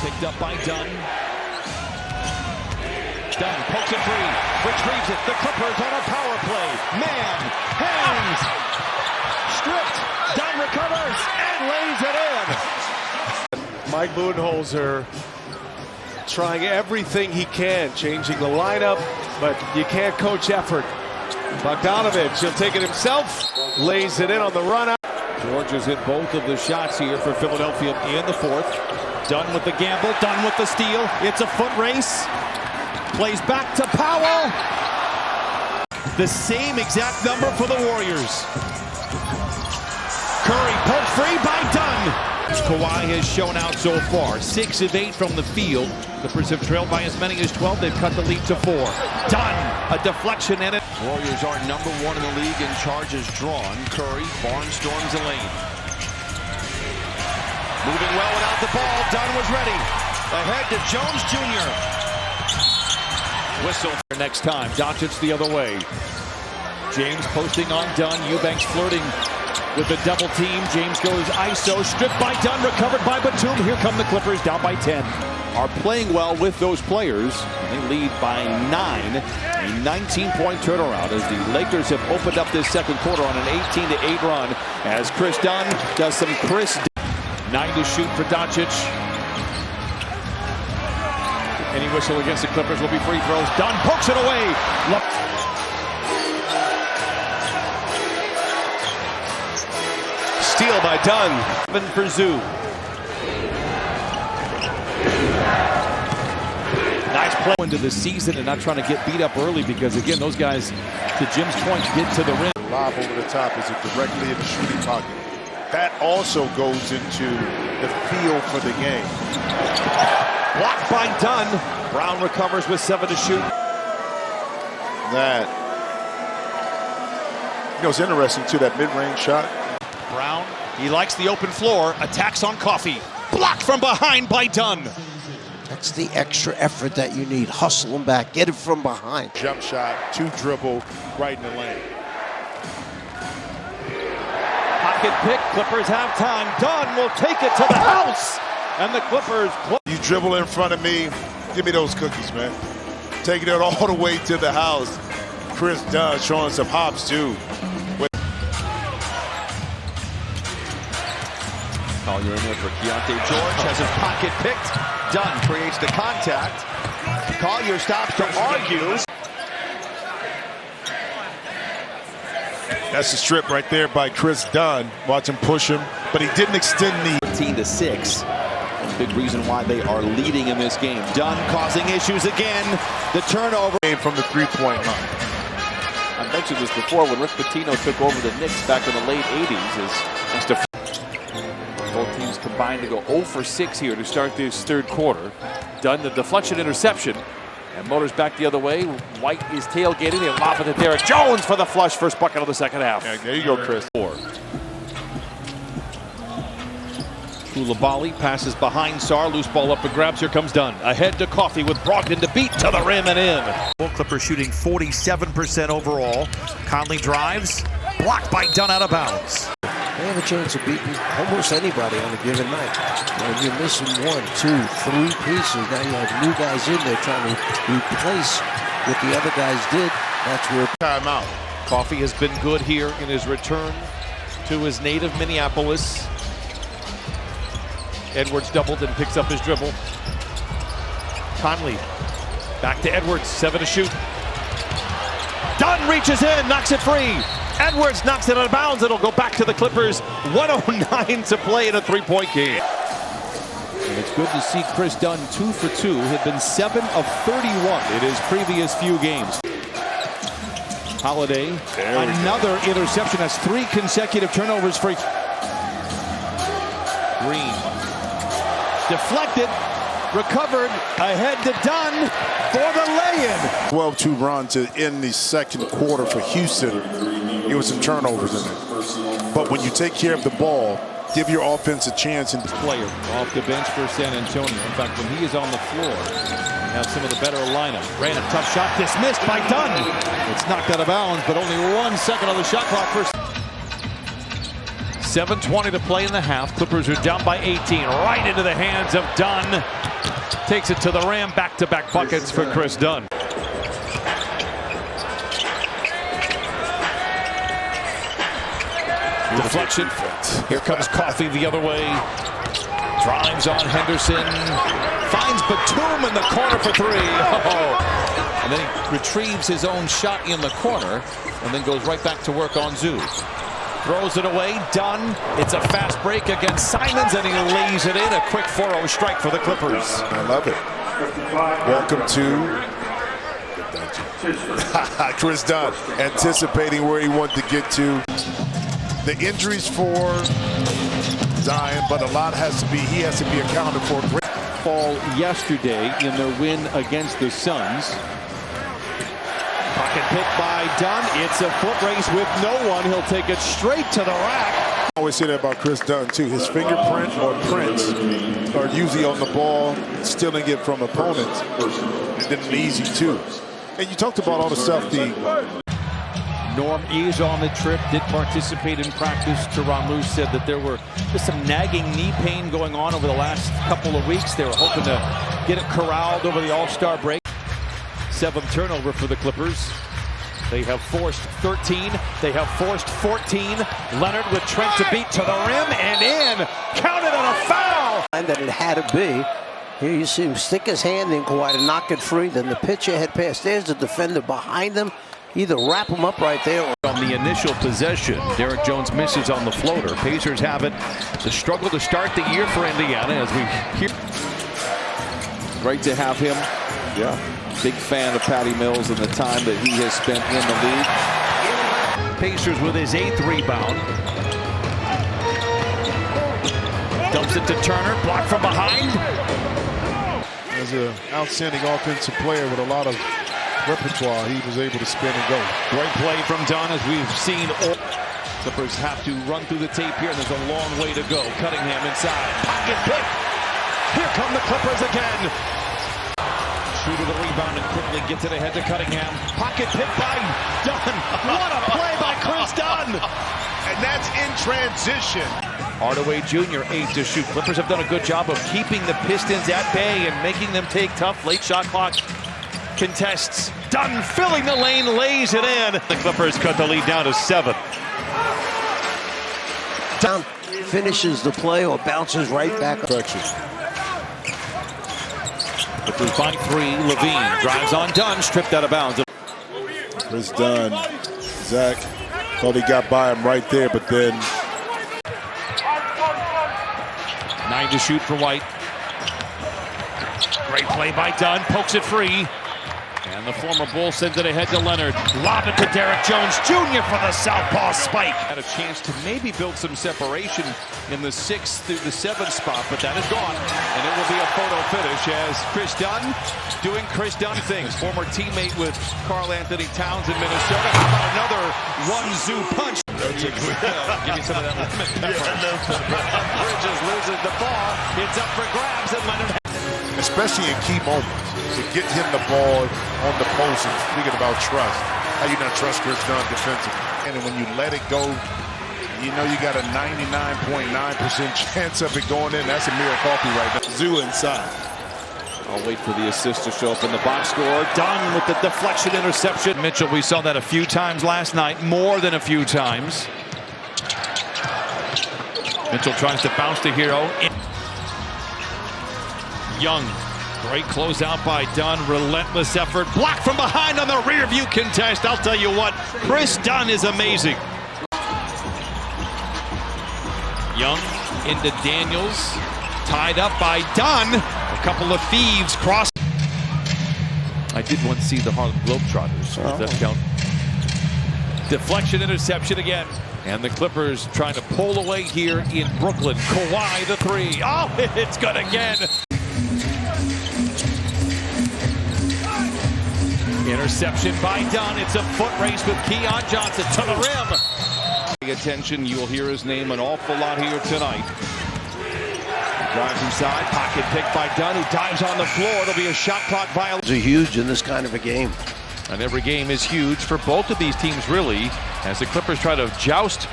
Picked up by Dunn. Dunn pokes it free, retrieves it. The Clippers on a power play. Man, hangs, stripped. Dunn recovers and lays it in. Mike Budenholzer trying everything he can, changing the lineup, but you can't coach effort. Bogdanovich, he'll take it himself, lays it in on the run out. George has hit both of the shots here for Philadelphia in the fourth. Dunn with the gamble, Dunn with the steal. It's a foot race. Plays back to Powell. The same exact number for the Warriors. Curry poked free by Dunn. Kawhi has shown out so far. 6 of 8 from the field. Clippers have trailed by as many as 12. They've cut the lead to 4. Dunn, a deflection in it. Warriors are #1 in the league in charges drawn. Curry barnstorms the lane. Moving well without the ball. Dunn was ready. Ahead to Jones Jr. Whistle for next time. Doncic the other way. James posting on Dunn. Eubanks flirting with the double team. James goes ISO. Stripped by Dunn. Recovered by Batum. Here come the Clippers down by 10. Are playing well with those players. They lead by 9. A 19-point turnaround as the Lakers have opened up this second quarter on an 18-8 run as Kris Dunn does some Kris Dunn. 9 to shoot for Doncic. Any whistle against the Clippers will be free throws. Dunn pokes it away. Steal by Dunn. 7 for Zoo. Nice play into the season and not trying to get beat up early because, again, those guys, to Jim's point, get to the rim. Lob over the top is it directly in the shooting pocket. That also goes into the feel for the game. Blocked by Dunn. Brown recovers with 7 to shoot. That, it's interesting too, that mid-range shot. Brown, he likes the open floor, attacks on Coffee. Blocked from behind by Dunn. That's the extra effort that you need. Hustle them back, get it from behind. Jump shot, 2 dribble, right in the lane. Pocket pick, Clippers have time. Dunn will take it to the house. And the Clippers. You dribble in front of me, give me those cookies, man. Taking it all the way to the house. Kris Dunn showing some hops, too. Collier in there for Keontae George. Has his pocket picked. Dunn creates the contact. Collier stops to argue. That's the strip right there by Kris Dunn. Watch him push him, but he didn't extend the 15-6. Big reason why they are leading in this game. Dunn causing issues again. The turnover from the three-point line. I mentioned this before when Rick Pitino took over the Knicks back in the late 80s. Both teams combined to go 0 for 6 here to start this third quarter. Dunn, the deflection interception. And motors back the other way. White is tailgating. They lob it to Derek Jones for the flush. First bucket of the second half. Yeah, there you go, Chris. Koulibaly passes behind Sarr. Loose ball up for grabs. Here comes Dunn. Ahead to Coffee with Brogdon to beat to the rim and in. Clippers shooting 47% overall. Conley drives. Blocked by Dunn out of bounds. They have a chance of beating almost anybody on a given night. When you're missing 1, 2, 3 pieces, now you have new guys in there trying to replace what the other guys did. That's where timeout. Coffee has been good here in his return to his native Minneapolis. Edwards doubled and picks up his dribble. Conley back to Edwards, 7 to shoot. Dunn reaches in, knocks it free. Edwards knocks it out of bounds. It'll go back to the Clippers. 1:09 to play in a 3-point game. And it's good to see Kris Dunn 2 for 2. Had been 7 of 31 in his previous few games. Holiday, another interception. Has 3 consecutive turnovers for Green. Deflected, recovered, ahead to Dunn for the lay-in. 12-2 run to end the second quarter for Houston. There was some turnovers in it. But when you take care of the ball, give your offense a chance. And player off the bench for San Antonio. In fact, when he is on the floor, he has some of the better lineup. Ran a tough shot, dismissed by Dunn. It's knocked out of bounds, but only 1 second on the shot clock for 7:20 to play in the half. Clippers are down by 18. Right into the hands of Dunn. Takes it to the rim. Back-to-back buckets for Kris Dunn. Deflection. Here comes Coffey the other way. Drives on Henderson. Finds Batum in the corner for three. Oh. And then he retrieves his own shot in the corner and then goes right back to work on Zoo. Throws it away. Dunn. It's a fast break against Simons, and he lays it in. A quick 4-0 strike for the Clippers. I love it. Welcome to Kris Dunn, anticipating where he wanted to get to. The injuries for Zion, but a lot has to be, he has to be accounted for. Fall yesterday in their win against the Suns. Pocket pick by Dunn. It's a foot race with no one. He'll take it straight to the rack. I always say that about Kris Dunn too. His fingerprint or prints are usually on the ball, stealing it from opponents. And then an easy two. And you talked about all the stuff Norm is on the trip, did participate in practice. Tyronn Lue said that there were just some nagging knee pain going on over the last couple of weeks. They were hoping to get it corralled over the All-Star break. 7th turnover for the Clippers. They have forced 13. They have forced 14. Leonard with Trent to beat to the rim and in. Counted on a foul. That it had to be. Here you see him stick his hand in Kawhi to knock it free. Then the pitcher had passed. There's the defender behind him. Either wrap him up right there or on the initial possession. Derek Jones misses on the floater. Pacers have it. The struggle to start the year for Indiana as we hear. Great to have him. Yeah. Big fan of Patty Mills and the time that he has spent in the league. Pacers with his 8th rebound. Dumps it to Turner. Blocked from behind. As an outstanding offensive player with a lot of repertoire, he was able to spin and go. Great play from Dunn as we've seen. Clippers have to run through the tape here, and there's a long way to go. Cunningham inside. Pocket pick. Here come the Clippers again. Shoot to the rebound and quickly gets it ahead to Cunningham. Pocket pick by Dunn. What a play by Kris Dunn. And that's in transition. Hardaway Jr. 8 to shoot. Clippers have done a good job of keeping the Pistons at bay and making them take tough late shot clock contests. Dunn filling the lane, lays it in. The Clippers cut the lead down to 7. Dunn finishes the play or bounces right back. Clippers by 3. Levine drives on Dunn, stripped out of bounds. Kris Dunn, Zach thought he got by him right there, but then 9 to shoot for White. Great play by Dunn, pokes it free. And the former Bull sends it ahead to Leonard. Lob it to Derek Jones Jr. for the southpaw spike. Had a chance to maybe build some separation in the 6th through the 7th spot, but that is gone. And it will be a photo finish as Kris Dunn doing Kris Dunn things. Former teammate with Karl Anthony Towns in Minnesota. How about another one-zoo punch? Give me some of that lemon pepper. Bridges loses the ball. It's up for grabs and Leonard. especially in key moments, to get him the ball on the post and speaking about trust. How you not trust Kris Dunn defensively? And when you let it go, you know you got a 99.9% chance of it going in. That's a mere coffee right now. Zoo inside. I'll wait for the assist to show up in the box score. Dunn with the deflection interception. Mitchell, we saw that a few times last night, more than a few times. Mitchell tries to bounce to Hero. Young, great closeout by Dunn. Relentless effort. Blocked from behind on the rear view contest. I'll tell you what, Kris Dunn is amazing. Young into Daniels. Tied up by Dunn. A couple of thieves cross. I did once see the Harlem Globetrotters. Does that count? Deflection interception again. And the Clippers trying to pull away here in Brooklyn. Kawhi the three. Oh, it's good again. Interception by Dunn. It's a foot race with Keon Johnson to the rim. Pay attention, you will hear his name an awful lot here tonight. Drives inside, pocket pick by Dunn, who dives on the floor. It'll be a shot clock violation. Are huge in this kind of a game. And every game is huge for both of these teams, really, as the Clippers try to joust.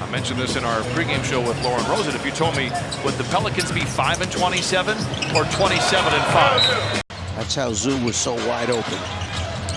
I mentioned this in our pregame show with Lauren Rosen. If you told me, would the Pelicans be 5-27 or 27-5? That's how Zoo was so wide open.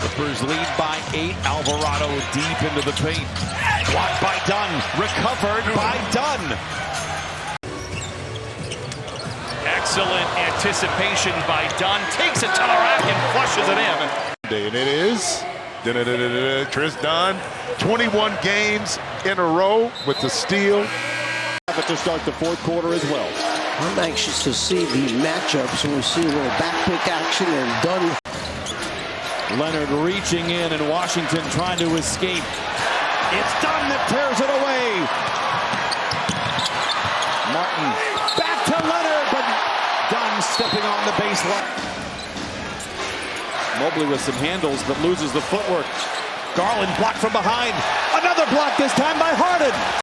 Clippers lead by 8. Alvarado deep into the paint. Blocked by Dunn. Recovered by Dunn. Excellent anticipation by Dunn. Takes it to the rack and flushes it in. And it is Kris Dunn, 21 games in a row with the steal. To start the fourth quarter as well. I'm anxious to see the matchups when we see a little back pick action and Dunn. Leonard reaching in and Washington trying to escape. It's Dunn that tears it away. Martin back to Leonard, but Dunn stepping on the baseline. Mobley with some handles, but loses the footwork. Garland blocked from behind. Another block this time by Harden.